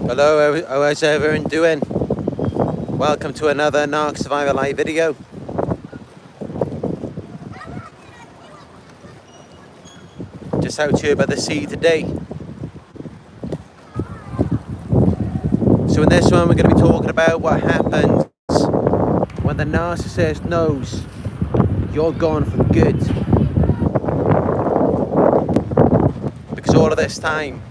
Hello, how's everyone doing? Welcome to another Narc Survivor live video. Just out here by the sea today. So in this one we're going to be talking about what happens when the narcissist knows you're gone for good. Because all of this time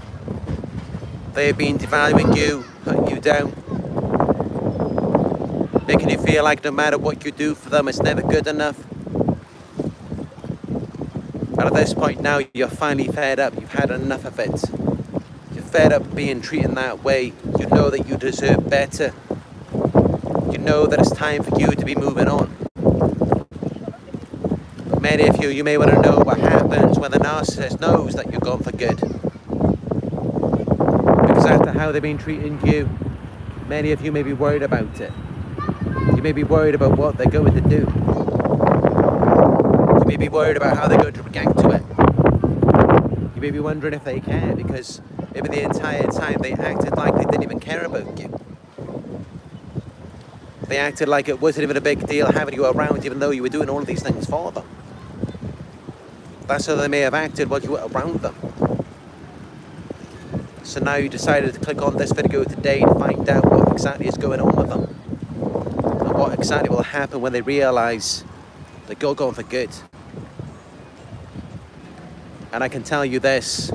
they have been devaluing you, putting you down, making you feel like no matter what you do for them, it's never good enough. And at this point now, you're finally fed up. You've had enough of it. You're fed up being treated that way. You know that you deserve better. You know that it's time for you to be moving on. But many of you may want to know what happens when the narcissist knows that you're gone for good. Because after how they've been treating you, many of you may be worried about it. You may be worried about what they're going to do. You may be worried about how they're going to react to it. You may be wondering if they care, because maybe the entire time they acted like they didn't even care about you. They acted like it wasn't even a big deal having you around, even though you were doing all of these things for them. That's how they may have acted while you were around them. So now you decided to click on this video today to find out what exactly is going on with them. And what exactly will happen when they realise that you're gone for good. And I can tell you this,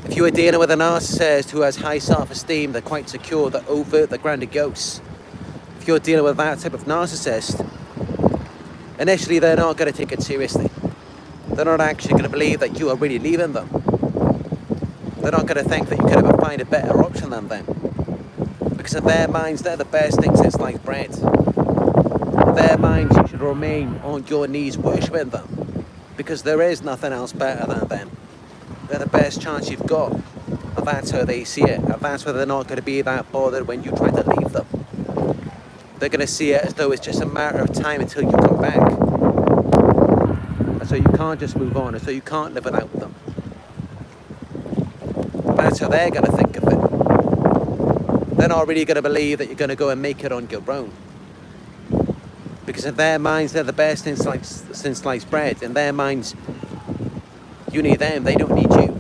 if you are dealing with a narcissist who has high self-esteem, they're quite secure, they're overt, they're grandiose. If you're dealing with that type of narcissist, initially they're not going to take it seriously. They're not actually going to believe that you are really leaving them. They're not going to think that you could ever find a better option than them. Because in their minds, they're the best thing since sliced bread. In their minds, you should remain on your knees worshipping them. Because there is nothing else better than them. They're the best chance you've got. And that's how they see it. And that's why they're not going to be that bothered when you try to leave them. They're going to see it as though it's just a matter of time until you come back. And so you can't just move on. And so you can't live without them. That's how they're going to think of it. They're not really going to believe that you're going to go and make it on your own. Because in their minds, they're the best since sliced bread. In their minds, you need them, they don't need you.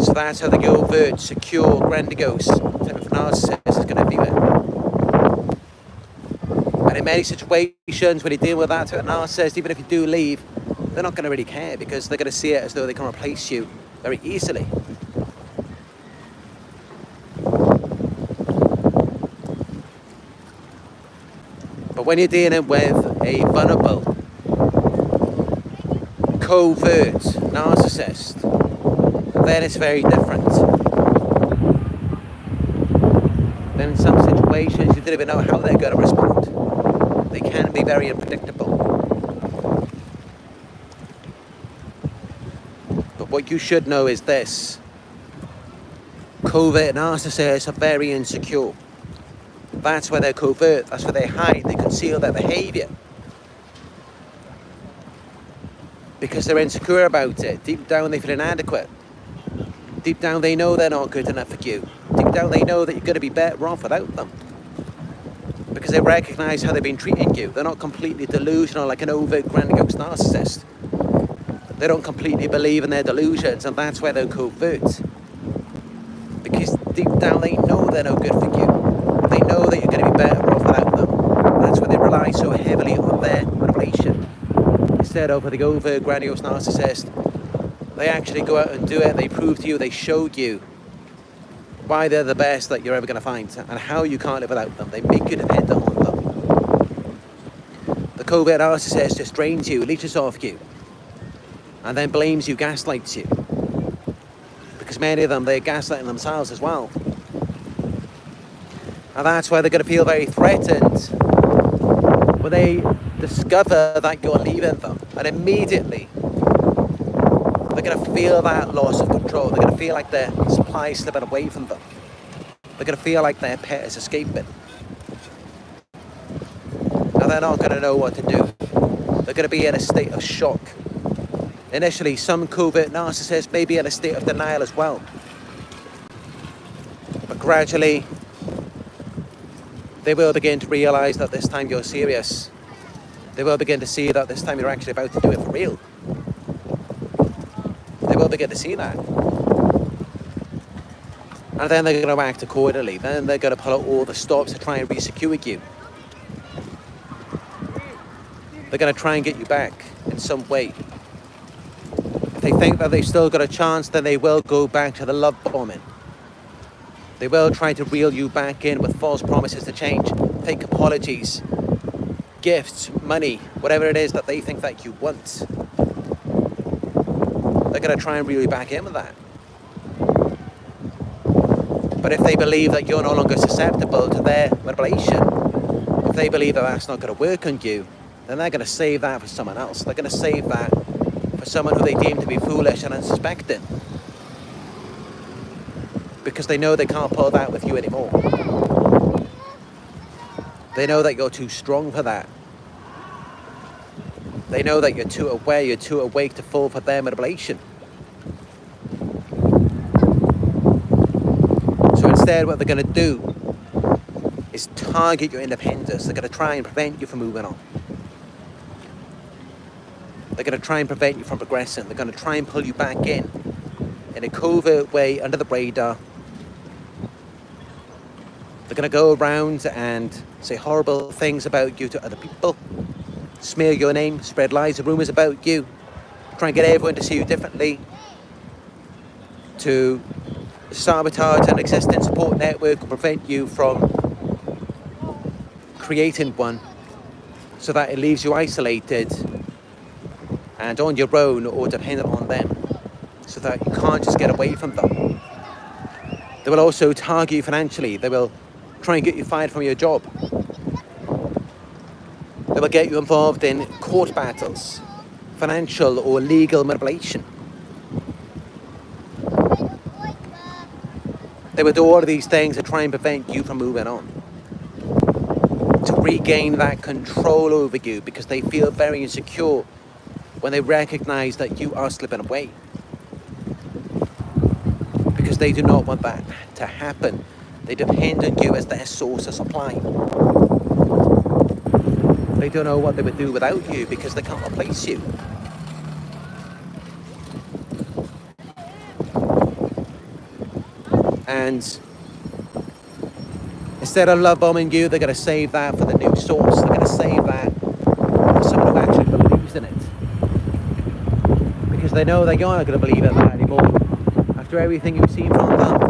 So that's how the overt, secure, grandiose type of narcissist is going to view it. And in many situations, when you deal with that type of narcissist, even if you do leave, they're not going to really care, because they're going to see it as though they can replace you very easily. But when you're dealing with a vulnerable, covert narcissist, then it's very different. Then in some situations you don't even know how they're going to respond. They can be very unpredictable. But what you should know is this: covert narcissists are very insecure. That's why they're covert, that's why they hide, they conceal their behaviour. Because they're insecure about it. Deep down they feel inadequate. Deep down they know they're not good enough for you. Deep down they know that you're going to be better off without them. Because they recognise how they've been treating you. They're not completely delusional like an overt grandiose narcissist. They don't completely believe in their delusions, and that's why they're covert. Because deep down they know they're no good for you. They know that you're going to be better off without them. That's why they rely so heavily on their manipulation. Instead of the overt grandiose narcissist, they actually go out and do it. They prove to you, they show you why they're the best that you're ever going to find and how you can't live without them. They make you dependent on them. The covert narcissist just drains you, leeches off you, and then blames you, gaslights you. Because many of them, they're gaslighting themselves as well. And that's why they're going to feel very threatened when they discover that you're leaving them. And immediately, they're going to feel that loss of control. They're going to feel like their supply is slipping away from them. They're going to feel like their pet is escaping. And they're not going to know what to do. They're going to be in a state of shock. Initially, some covert narcissists may be in a state of denial as well. gradually they will begin to realize that this time you're serious. They will begin to see that this time you're actually about to do it for real. They will begin to see that. And then they're going to act accordingly. Then they're going to pull out all the stops to try and re-secure you. They're going to try and get you back in some way. If they think that they've still got a chance, then they will go back to the love bombing. They will try to reel you back in with false promises to change, fake apologies, gifts, money, whatever it is that they think that you want. They're going to try and reel you back in with that. But if they believe that you're no longer susceptible to their manipulation, if they believe that that's not going to work on you, then they're going to save that for someone else. They're going to save that for someone who they deem to be foolish and unsuspecting. Because they know they can't pull that with you anymore. They know that you're too strong for that. They know that you're too aware, you're too awake to fall for their manipulation. So instead, what they're going to do is target your independence. They're going to try and prevent you from moving on. They're going to try and prevent you from progressing. They're going to try and pull you back in a covert way, under the radar. They're going to go around and say horrible things about you to other people, smear your name, spread lies and rumours about you, try and get everyone to see you differently, to sabotage an existing support network or prevent you from creating one, so that it leaves you isolated and on your own or dependent on them, so that you can't just get away from them. They will also target you financially. They will try and get you fired from your job. They will get you involved in court battles, financial or legal manipulation. They will do all of these things to try and prevent you from moving on, to regain that control over you, because they feel very insecure when they recognize that you are slipping away. Because they do not want that to happen. They depend on you as their source of supply. They don't know what they would do without you, because they can't replace you. And instead of love bombing you, they're going to save that for the new source. They're going to save that for someone who actually believes in it. Because they know that you're not going to believe in that anymore. After everything you've seen from them,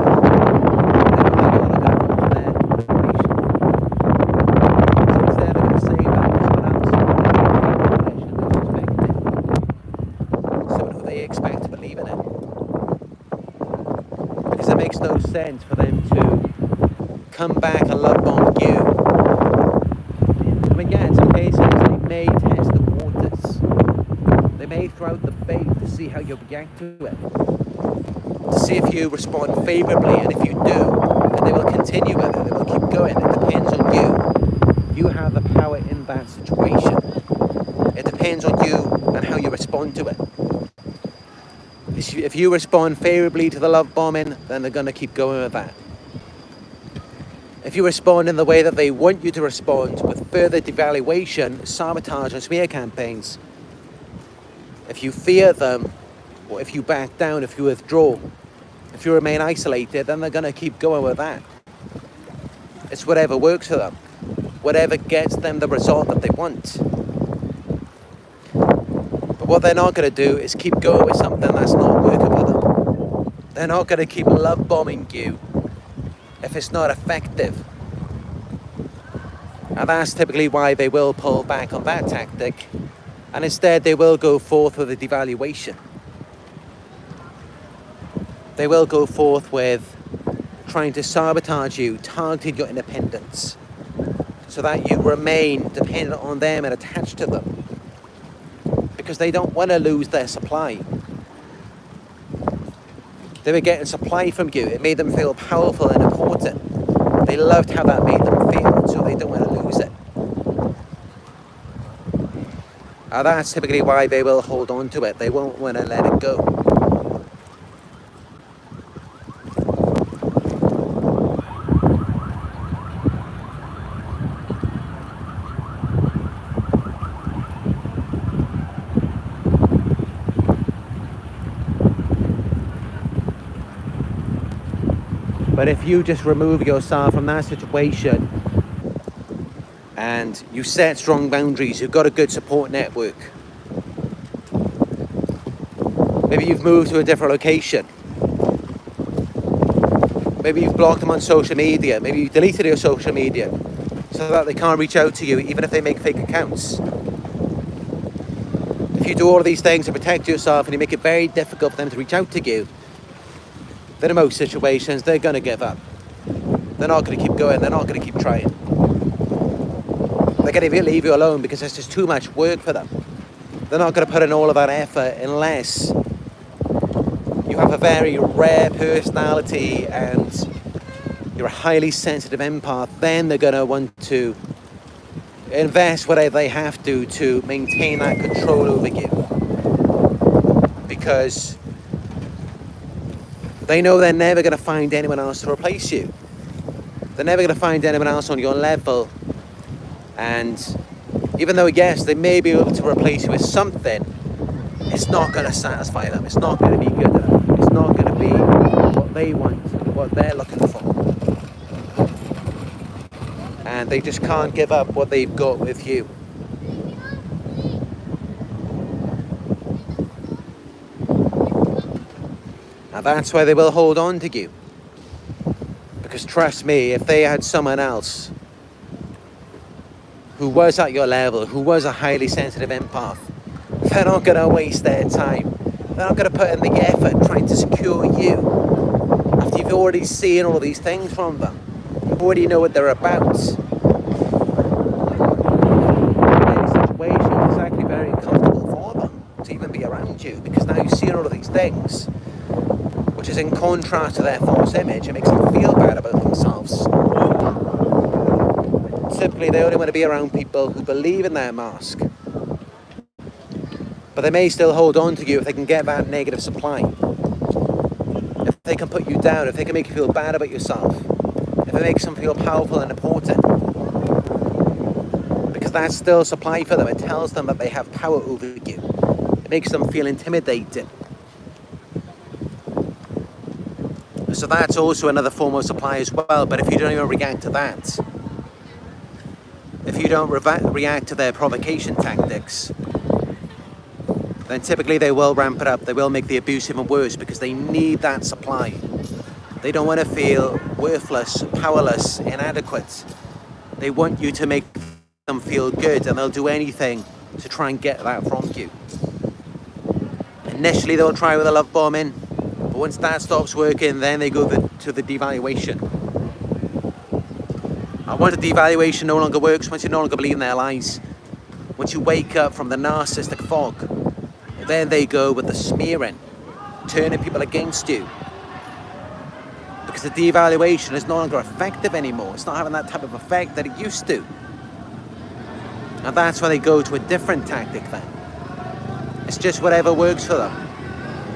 sense for them to come back and love bomb you. I mean, yeah, in some cases they may test the waters. They may throw out the bait to see how you react to it, to see if you respond favourably, and if you do, then they will continue with it. They will keep going. It depends on you. You have the power in that situation. It depends on you and how you respond to it. If you respond favourably to the love bombing, then they're going to keep going with that. If you respond in the way that they want you to respond, with further devaluation, sabotage and smear campaigns, if you fear them, or if you back down, if you withdraw, if you remain isolated, then they're going to keep going with that. It's whatever works for them, whatever gets them the result that they want. What they're not going to do is keep going with something that's not working for them. They're not going to keep love bombing you if it's not effective. And that's typically why they will pull back on that tactic, and instead they will go forth with a devaluation. They will go forth with trying to sabotage you, targeting your independence, so that you remain dependent on them and attached to them. Because they don't want to lose their supply. They were getting supply from you. It made them feel powerful and important. They loved how that made them feel, so they don't want to lose it. And that's typically why they will hold on to it. They won't want to let it go. But if you just remove yourself from that situation and you set strong boundaries, you've got a good support network. Maybe you've moved to a different location. Maybe you've blocked them on social media. Maybe you've deleted your social media so that they can't reach out to you even if they make fake accounts. If you do all of these things to protect yourself and you make it very difficult for them to reach out to you, then in most situations they're going to give up. They're not going to keep going. They're not going to keep trying. They're going to leave you alone because it's just too much work for them. They're not going to put in all of that effort unless you have a very rare personality and you're a highly sensitive empath. Then they're going to want to invest whatever they have to maintain that control over you, because they know they're never going to find anyone else to replace you. They're never going to find anyone else on your level. And even though, yes, they may be able to replace you with something, it's not going to satisfy them. It's not going to be good enough. It's not going to be what they want, what they're looking for. And they just can't give up what they've got with you. And that's why they will hold on to you. Because trust me, if they had someone else who was at your level, who was a highly sensitive empath, they're not going to waste their time. They're not going to put in the effort trying to secure you after you've already seen all these things from them. You already know what they're about. In many situations, it's actually very uncomfortable for them to even be around you, because now you've seen all of these things, which is in contrast to their false image. It makes them feel bad about themselves. Typically, they only want to be around people who believe in their mask. But they may still hold on to you if they can get that negative supply. If they can put you down, if they can make you feel bad about yourself. If it makes them feel powerful and important. Because that's still supply for them. It tells them that they have power over you. It makes them feel intimidated. So that's also another form of supply as well. But if you don't even react to that, if you don't react to their provocation tactics, then typically they will ramp it up. They will make the abuse even worse because they need that supply. They don't want to feel worthless, powerless, inadequate. They want you to make them feel good, and they'll do anything to try and get that from you. Initially they'll try with a love bombing, but once that stops working, then they go to the devaluation. And once the devaluation no longer works, once you no longer believe in their lies, once you wake up from the narcissistic fog, then they go with the smearing, turning people against you. Because the devaluation is no longer effective anymore. It's not having that type of effect that it used to. And that's why they go to a different tactic then. It's just whatever works for them.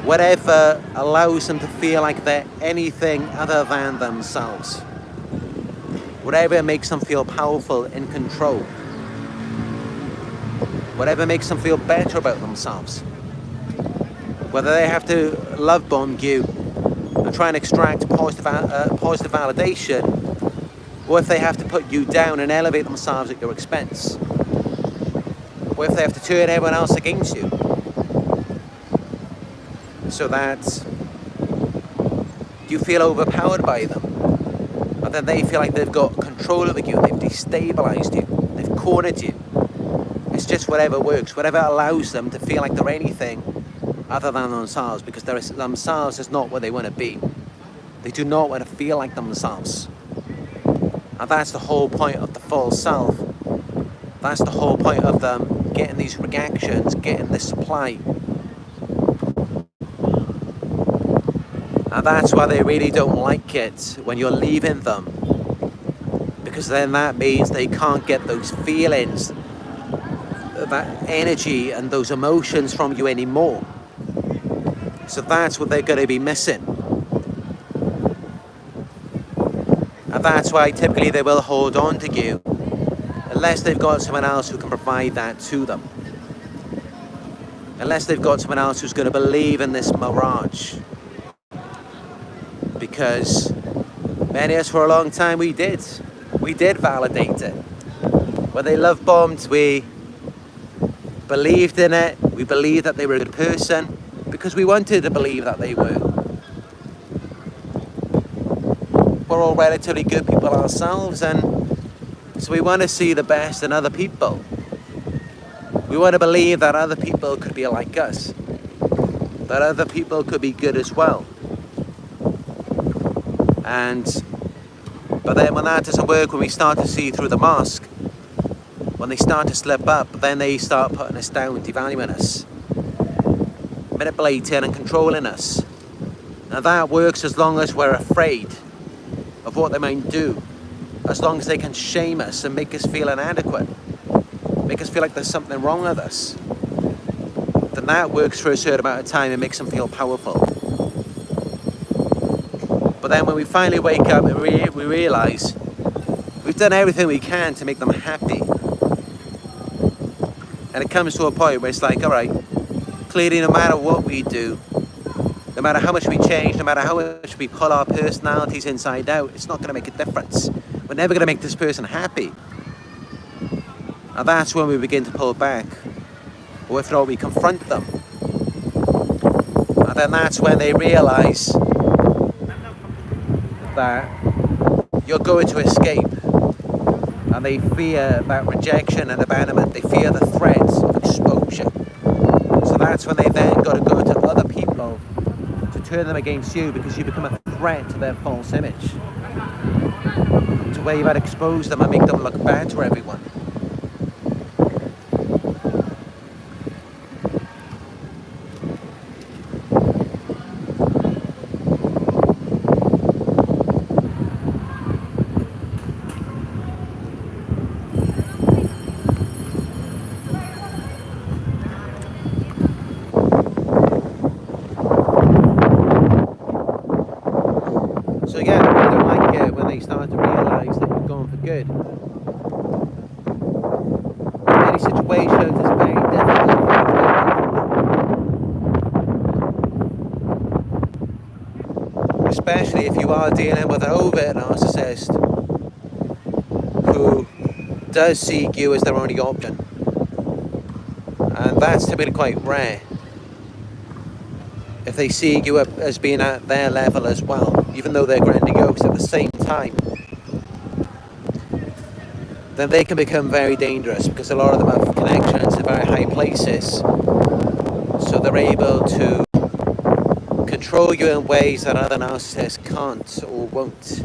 Whatever allows them to feel like they're anything other than themselves. Whatever makes them feel powerful, in control. Whatever makes them feel better about themselves. Whether they have to love bomb you and try and extract positive validation, or if they have to put you down and elevate themselves at your expense, or if they have to turn everyone else against you, so that you feel overpowered by them, and then they feel like they've got control over you, they've destabilized you, they've cornered you. It's just whatever works, whatever allows them to feel like they're anything other than themselves, because themselves is not what they want to be. They do not want to feel like themselves. And that's the whole point of the false self. That's the whole point of them getting these reactions, getting this supply. And that's why they really don't like it when you're leaving them. Because then that means they can't get those feelings, that energy and those emotions from you anymore. So that's what they're going to be missing. And that's why typically they will hold on to you unless they've got someone else who can provide that to them. Unless they've got someone else who's going to believe in this mirage. Because Many of us for a long time, we did validate it. When they love bombed, we believed in it. We believed that they were a good person because we wanted to believe that they were. We're all relatively good people ourselves, and so we want to see the best in other people. We want to believe that other people could be like us, that other people could be good as well. But then when that doesn't work, when we start to see through the mask, when they start to slip up, then they start putting us down, devaluing us, manipulating and controlling us. Now that works as long as we're afraid of what they might do, as long as they can shame us and make us feel inadequate, make us feel like there's something wrong with us. Then that works for a certain amount of time and makes them feel powerful. But then when we finally wake up and we realize we've done everything we can to make them happy, and it comes to a point where it's like, all right, clearly no matter what we do, no matter how much we change, no matter how much we pull our personalities inside out, it's not going to make a difference. We're never going to make this person happy. And that's when we begin to pull back, or if not, we confront them. And then that's when they realize that you're going to escape, and they fear that rejection and abandonment. They fear the threats of exposure. So that's when they then got to go to other people to turn them against you, because you become a threat to their false image, to where you've had to expose them and make them look bad to everyone. So yeah, I don't like it when they start to realise that you've gone for good. In many situations, it's very difficult for you to get, especially if you are dealing with an overt narcissist who does see you as their only option, and that's typically quite rare. If they see you as being at their level as well, even though they're grandiose at the same time, then they can become very dangerous, because a lot of them have connections in very high places. So they're able to control you in ways that other narcissists can't or won't.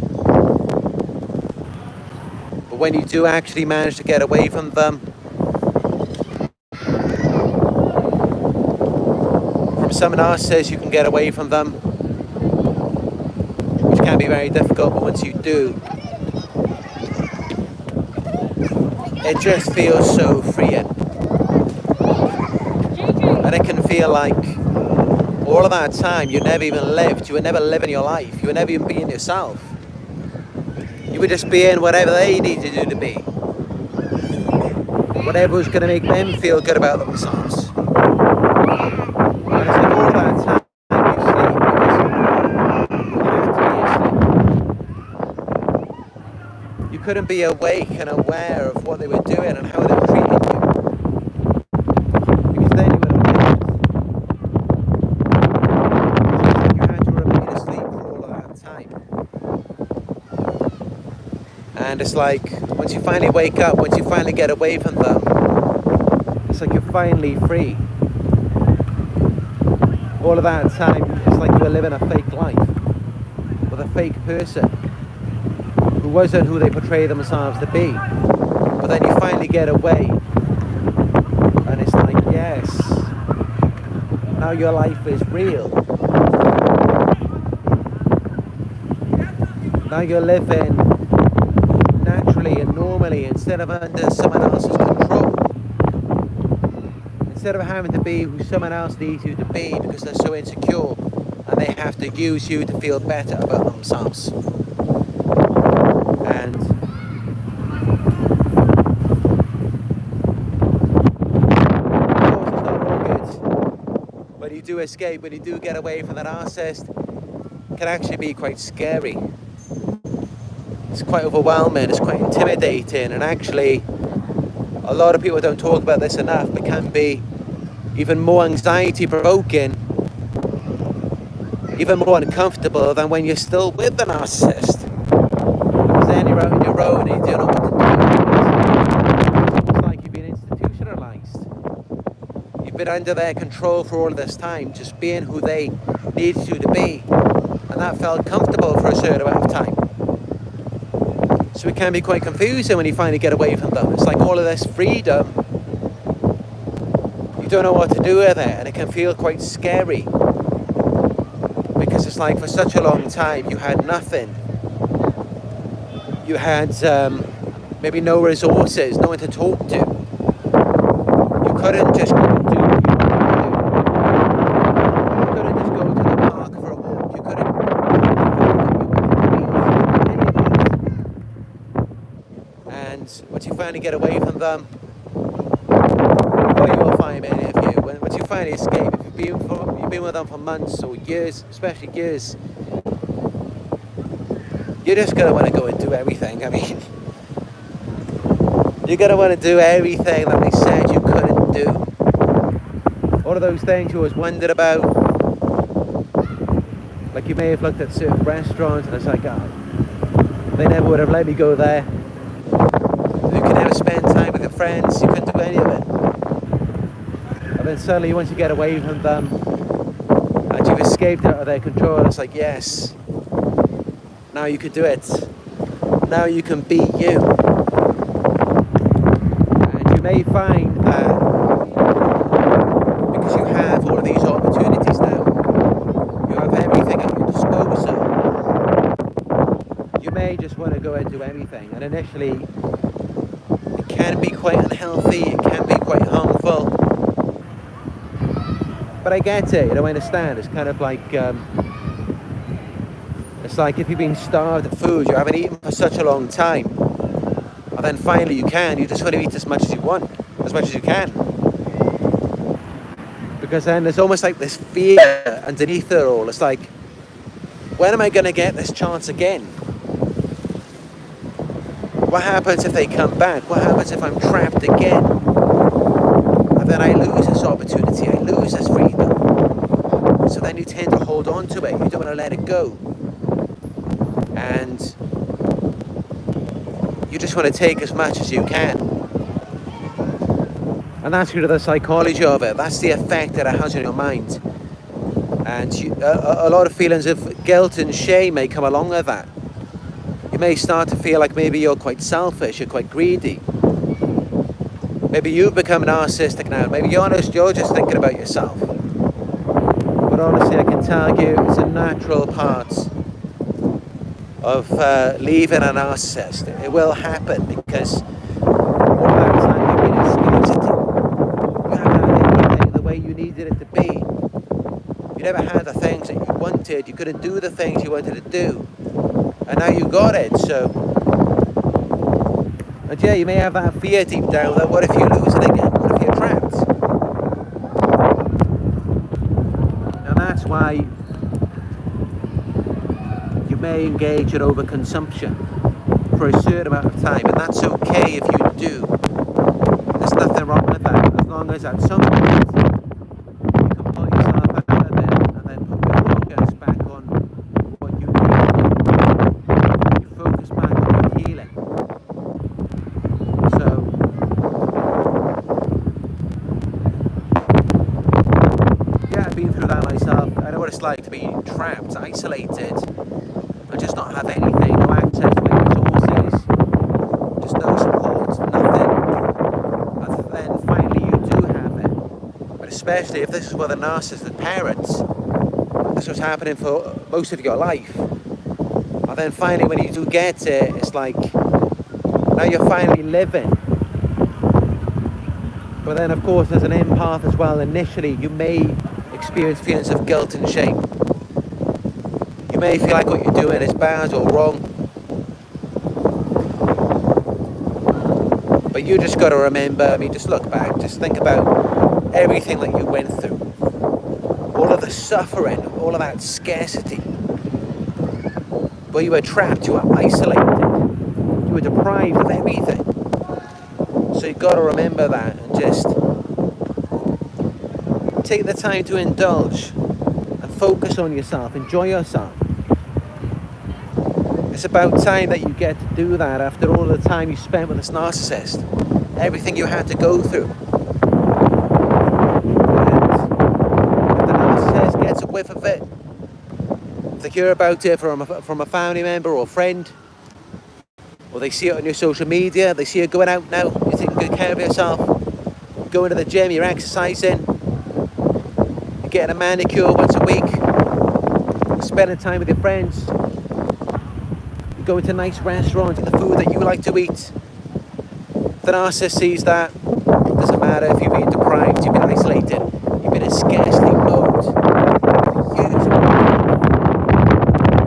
But when you do actually manage to get away from them, some narcissists, you can get away from them, which can be very difficult, but once you do, it just feels so freeing. And it can feel like all of that time you never even lived, you were never living your life, you were never even being yourself. You were just being whatever they needed you to be, whatever was going to make them feel good about themselves. And it's like all that time you sleep, because you couldn't be awake and aware of what they were doing and how they were treating you, because then you would have lived. You had to remain asleep for all of that time. And it's like, once you finally wake up, once you finally get away from them, it's like you're finally free. All of that time, it's like you were living a fake life with a fake person who wasn't who they portray themselves to be. But then you finally get away, and it's like, yes, now your life is real. Now you're living naturally and normally, instead of under someone else's control. Instead of having to be who someone else needs you to be because they're so insecure and they have to use you to feel better about themselves. And of course it's not all good. When you do escape, when you do get away from the narcissist, it can actually be quite scary. It's quite overwhelming, it's quite intimidating, and actually a lot of people don't talk about this enough, but can be even more anxiety provoking, even more uncomfortable than when you're still with the narcissist. Because then you're out on your own and you don't know what to do. It's like you've been institutionalized. You've been under their control for all of this time, just being who they needed you to be. And that felt comfortable for a certain amount of time. So it can be quite confusing when you finally get away from them. It's like all of this freedom, you don't know what to do with it, and it can feel quite scary. Because it's like for such a long time you had nothing. You had maybe no resources, no one to talk to. You couldn't just go and do what you wanted to do. You couldn't just go to the park for a walk. You couldn't do and once you finally get away from them, or you will find many of you, once you finally escape, if you've been with them for months or years, especially years, you're just going to want to go and do everything. I mean, you're going to want to do everything that they said you couldn't do. All of those things you always wondered about. Like you may have looked at certain restaurants and it's like, oh, they never would have let me go there. You could never spend time with your friends, you couldn't do any of it. And then suddenly once you get away from them and you've escaped out of their control, it's like, yes, now you can do it. Now you can be you. And you may find that because you have all of these opportunities now, you have everything at your disposal, you may just want to go and do everything. And initially, it can be quite unhealthy, it can be quite harmful. But I get it, I understand. It's kind of like, it's like if you've been starved of food, you haven't eaten for such a long time, and then finally you just want to eat as much as you want, as much as you can. Because then there's almost like this fear underneath it all. It's like, when am I going to get this chance again? What happens if they come back? What happens if I'm trapped again? And then I lose this opportunity, I lose this freedom. So then you tend to hold on to it, you don't want to let it go. And you just want to take as much as you can. And that's kind of the psychology of it. That's the effect that it has on your mind. And a lot of feelings of guilt and shame may come along with that. You may start to feel like maybe you're quite selfish, you're quite greedy. Maybe you've become narcissistic now. Maybe you're just thinking about yourself. But honestly, I can tell you it's a natural part of leaving a narcissist. It will happen because all that time you've been in scarcity. You haven't had everything the way you needed it to be. You never had the things that you wanted. You couldn't do the things you wanted to do. And now you got it, so... And yeah, you may have that fear deep down that what if you lose it again? What if you're trapped? And that's why you may engage in overconsumption for a certain amount of time, and that's okay if you do. There's nothing wrong with that, as long as at some point you can pull yourself out of it and then put your focus back on what you need to do. You focus back on your healing. So, yeah, I've been through that myself. I know what it's like to be trapped, isolated, and just not have anything, no access to any resources, just no support, nothing. And then finally you do have it. But especially if this is with a narcissistic parents, this was happening for most of your life. And then finally when you do get it, it's like, now you're finally living. But then of course there's an empath as well. Initially you may experience feelings of guilt and shame. You may feel like what you're doing is bad or wrong. But you just got to remember, just look back, just think about everything that you went through. All of the suffering, all of that scarcity. where you were trapped, you were isolated, you were deprived of everything. So you've got to remember that and just take the time to indulge and focus on yourself, enjoy yourself. It's about time that you get to do that after all the time you spent with this narcissist, everything you had to go through. And if the narcissist gets a whiff of it, if they hear about it from a family member or a friend, or they see it on your social media, they see you going out now, you're taking good care of yourself, going to the gym, you're exercising, you're getting a manicure once a week, spending time with your friends, you're going to nice restaurants, the food that you like to eat. The narcissist sees that. It doesn't matter if you've been deprived, you've been isolated, you've been in scarcity mode for years.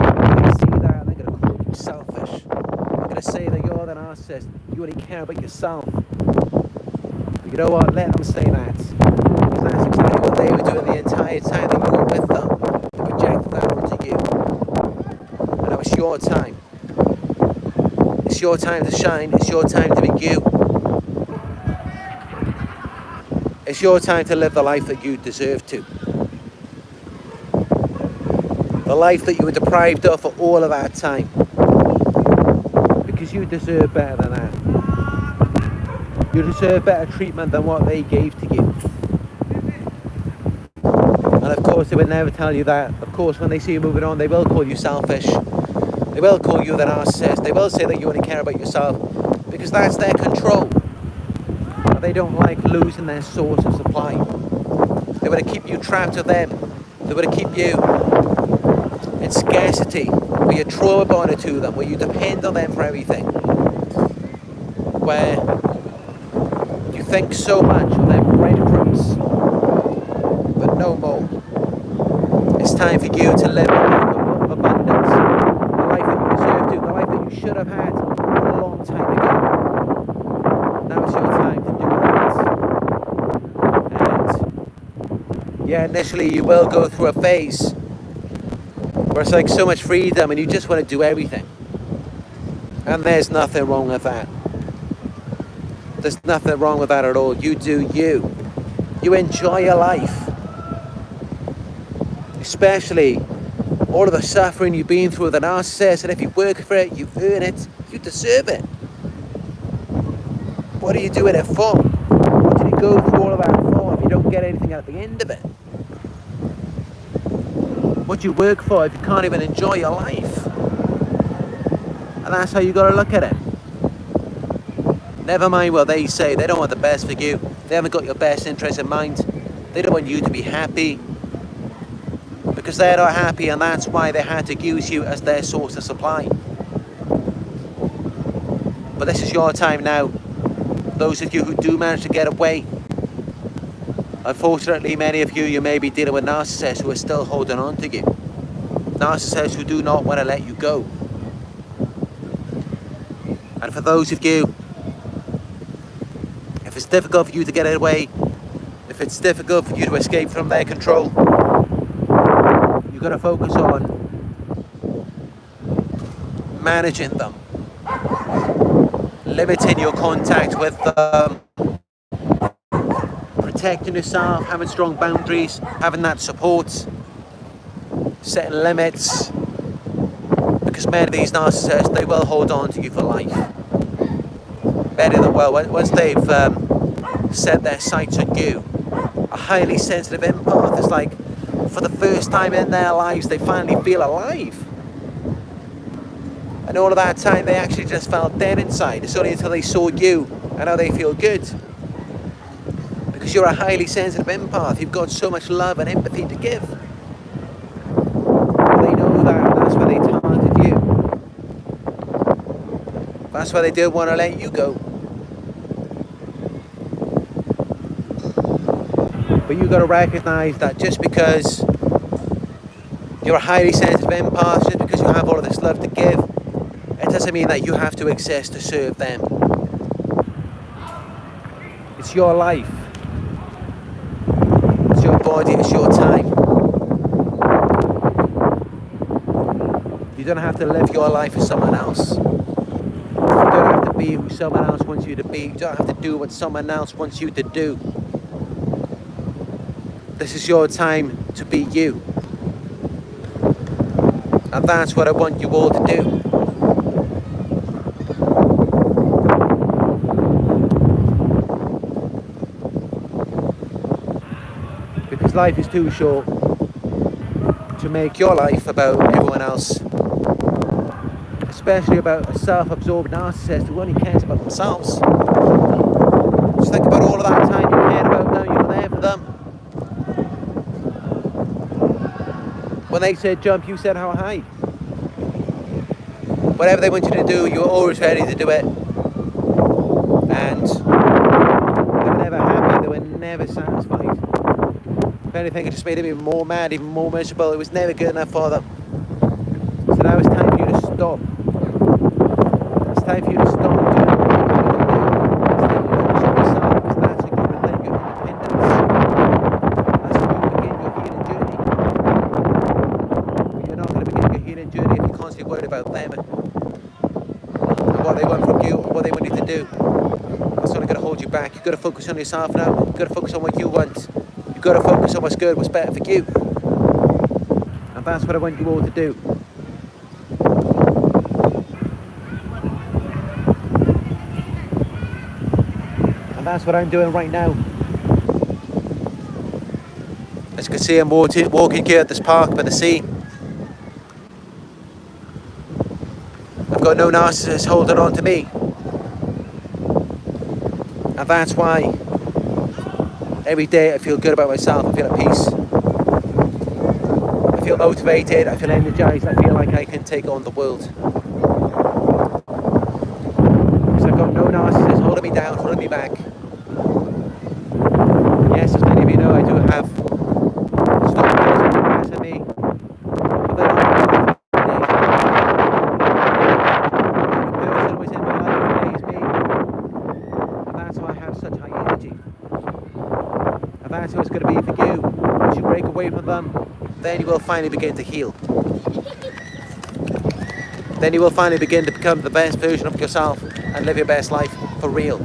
They're going to see that and they're going to call you selfish. They're going to say that you're the narcissist, you only care about yourself. But you know what? Let them say that. Because that's exactly what they were doing the entire time that you were with them. They projected that onto you. And now it's your time. It's your time to shine. It's your time to be you. It's your time to live the life that you deserve to. The life that you were deprived of for all of that time. Because you deserve better than that. You deserve better treatment than what they gave to you. And of course they would never tell you that. Of course when they see you moving on, they will call you selfish. They will call you the narcissist. They will say that you only care about yourself. Because that's their control. They don't like losing their source of supply. They want to keep you trapped with them. They want to keep you in scarcity, where you're trauma bonded to them, where you depend on them for everything. Where you think so much of their breadcrumbs, but no more. It's time for you to live a life of abundance, the life that you deserve to, the life that you should have had a long time ago. Now it's your time to do that. And yeah, initially you will go through a phase where it's like so much freedom and you just want to do everything. And there's nothing wrong with that. There's nothing wrong with that at all. You do you. You enjoy your life. Especially all of the suffering you've been through with the narcissist, and if you work for it, you earn it, you deserve it. What are you doing it for? What did you go through all of that for if you don't get anything at the end of it? What do you work for if you can't even enjoy your life? And that's how you got to look at it. Never mind what they say. They don't want the best for you. They haven't got your best interest in mind. They don't want you to be happy. Because they're not happy, and that's why they had to use you as their source of supply. But this is your time now. Those of you who do manage to get away. Unfortunately, many of you may be dealing with narcissists who are still holding on to you. Narcissists who do not want to let you go. And for those of you, if it's difficult for you to get away, if it's difficult for you to escape from their control, you've got to focus on managing them, limiting your contact with them, protecting yourself, having strong boundaries, having that support, setting limits. Because many of these narcissists, they will hold on to you for life. Many of them will. Once they've set their sights on you, a highly sensitive empath is like, for the first time in their lives, they finally feel alive. And all of that time, they actually just felt dead inside. It's only until they saw you and now they feel good. Because you're a highly sensitive empath. You've got so much love and empathy to give. They know that, and that's why they targeted you. That's why they don't want to let you go. But you've got to recognize that just because you're a highly sensitive empath, just because you have all of this love to give, it doesn't mean that you have to exist to serve them. It's your life. It's your body, it's your time. You don't have to live your life for someone else. You don't have to be who someone else wants you to be. You don't have to do what someone else wants you to do. This is your time to be you. And that's what I want you all to do. Because life is too short to make your life about everyone else. Especially about a self-absorbed narcissist who only cares about themselves. Just think about all of that time you cared about them, you were there for them. When they said jump, you said how high. Whatever they want you to do, you were always ready to do it. And they were never happy, they were never satisfied. If anything, it just made them even more mad, even more miserable. It was never good enough for them. So now it's time for you to stop. It's time for you to stop doing what you want to do. It's time for you to focus on yourself, because that's how you begin your independence. That's how you begin your healing journey. But you're not going to begin your healing journey if you're constantly worried about them and what they want from you or what they want you to do. That's only going to hold you back. You've got to focus on yourself now. You've got to focus on what you want. You've got to focus on what's good, what's better for you. And that's what I want you all to do. And that's what I'm doing right now. As you can see, I'm walking here at this park by the sea. I've got no narcissist holding on to me. And that's why every day I feel good about myself, I feel at peace. I feel motivated, I feel energized, I feel like I can take on the world. Because I've got no narcissist holding me down, holding me back. Yes, as many of you know, I do have stalkers who harass me. But they're not every day. The person who is in my life every day is me. And that's why I have such high energy. And that's what it's going to be for you. Once you break away from them, then you will finally begin to heal. Then you will finally begin to become the best version of yourself and live your best life for real.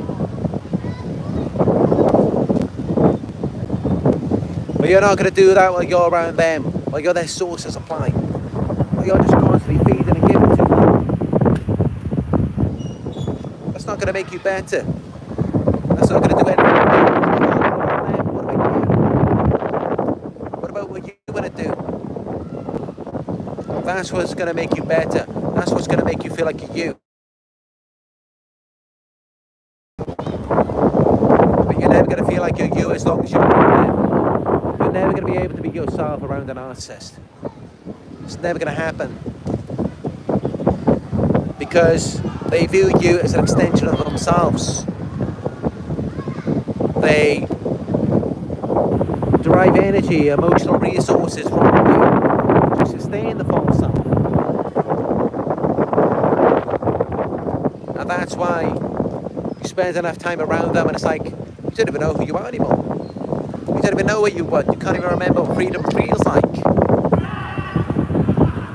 But you're not going to do that while you're around them, while you're their source of supply, while you're just constantly feeding and giving to them. That's not going to make you better. That's not going to do anything. What about what you want to do? That's what's going to make you better. That's what's going to make you feel like you're you. But you're never going to feel like you're you as long as you're around them. You're never going to be able to be yourself around a narcissist. It's never going to happen. Because they view you as an extension of themselves. They derive energy, emotional resources from you to sustain the false self. And that's why you spend enough time around them and it's like, you don't even know who you are anymore. You don't even know what you want. You can't even remember what freedom feels like.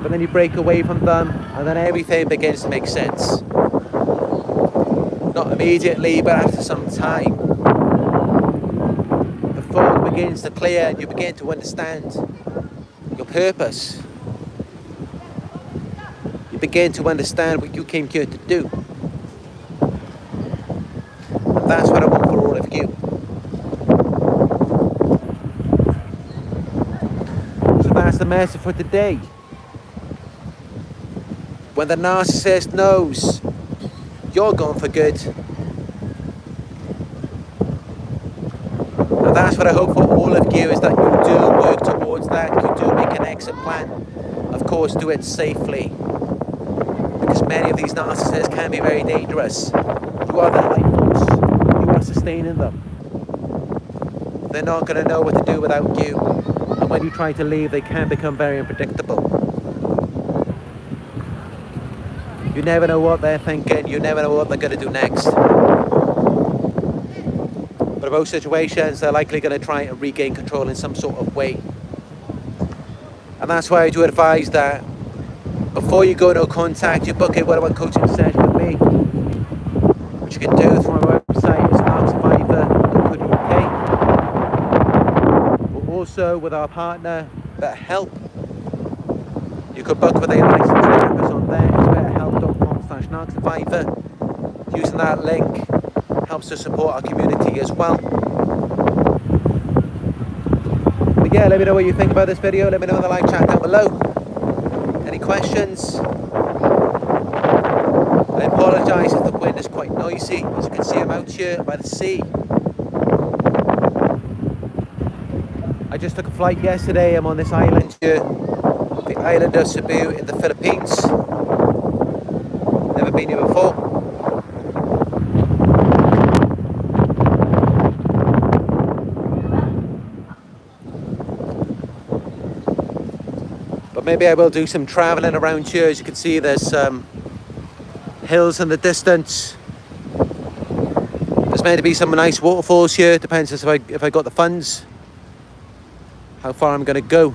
But then you break away from them and then everything begins to make sense. Not immediately, but after some time. The fog begins to clear and you begin to understand your purpose. You begin to understand what you came here to do. And that's what I want for all of you. So that's the message for today. When the narcissist knows you're gone for good. And that's what I hope for all of you, is that you do work towards that, you do make an exit plan. Of course, do it safely. Because many of these narcissists can be very dangerous. You are their life force. You are sustaining them. They're not going to know what to do without you. And when you try to leave, they can become very unpredictable. You never know what they're thinking. You never know what they're going to do next. But in most situations, they're likely going to try and regain control in some sort of way. And that's why I do advise that Before you go into contact, you book a one-on-one coaching session with me, which you can do through my website, it's narcsurvivor.co.uk. But also with our partner, BetterHelp. You could book with a licensed therapist on there, it's betterhelp.com/narcsurvivor. Using that link helps to support our community as well. But yeah, let me know what you think about this video. Let me know in the live chat down below. Any questions? I apologise if the wind is quite noisy. As you can see, I'm out here by the sea. I just took a flight yesterday. I'm on this island here, the island of Cebu in the Philippines. Never been here before. But maybe I will do some travelling around here. As you can see, there's hills in the distance. There's meant to be some nice waterfalls here. Depends if I got the funds, how far I'm going to go.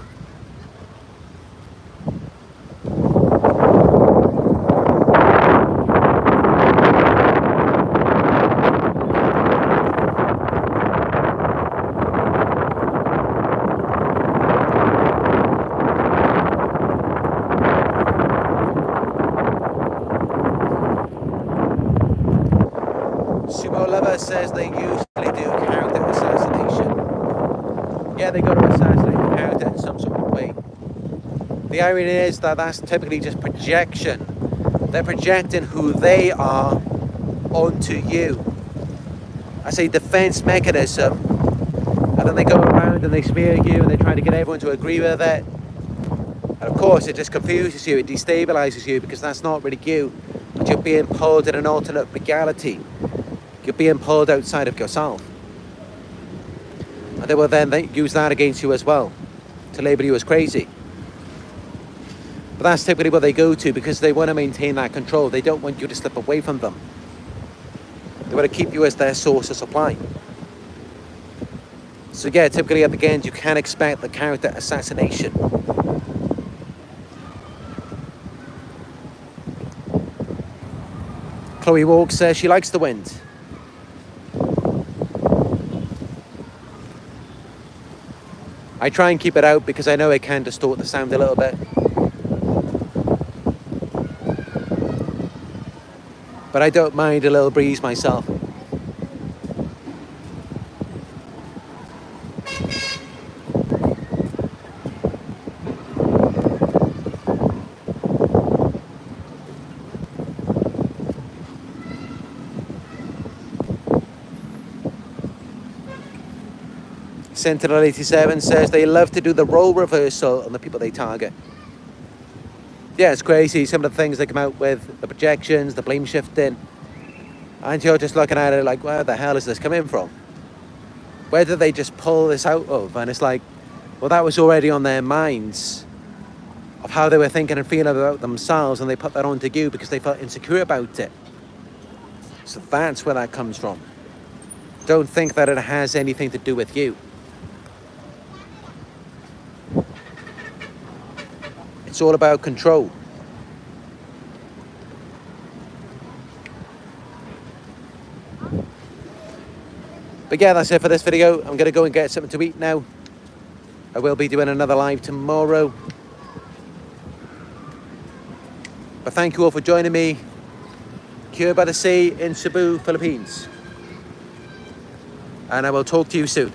Sumo Lover says they usually do character assassination. Yeah, they got to assassinate the character in some sort of way. The irony is that that's typically just projection. They're projecting who they are onto you. As a defense mechanism. And then they go around and they smear you and they try to get everyone to agree with it. And of course it just confuses you, it destabilizes you because that's not really you. But you're being pulled in an alternate reality. You're being pulled outside of yourself. And they will then use that against you as well, to label you as crazy. But that's typically what they go to because they want to maintain that control. They don't want you to slip away from them. They want to keep you as their source of supply. So yeah, typically at the end you can expect the character assassination. Chloe Walk says she likes the wind. I try and keep it out because I know it can distort the sound a little bit. But I don't mind a little breeze myself. Sentinel87 says they love to do the role reversal on the people they target. Yeah, it's crazy. Some of the things they come out with, the projections, the blame shifting. And you're just looking at it like, where the hell is this coming from? Where did they just pull this out of? And it's like, well, that was already on their minds of how they were thinking and feeling about themselves, and they put that onto you because they felt insecure about it. So that's where that comes from. Don't think that it has anything to do with you. It's all about control. But yeah, that's it for this video. I'm going to go and get something to eat now. I will be doing another live tomorrow. But thank you all for joining me here by the sea in Cebu, Philippines. And I will talk to you soon.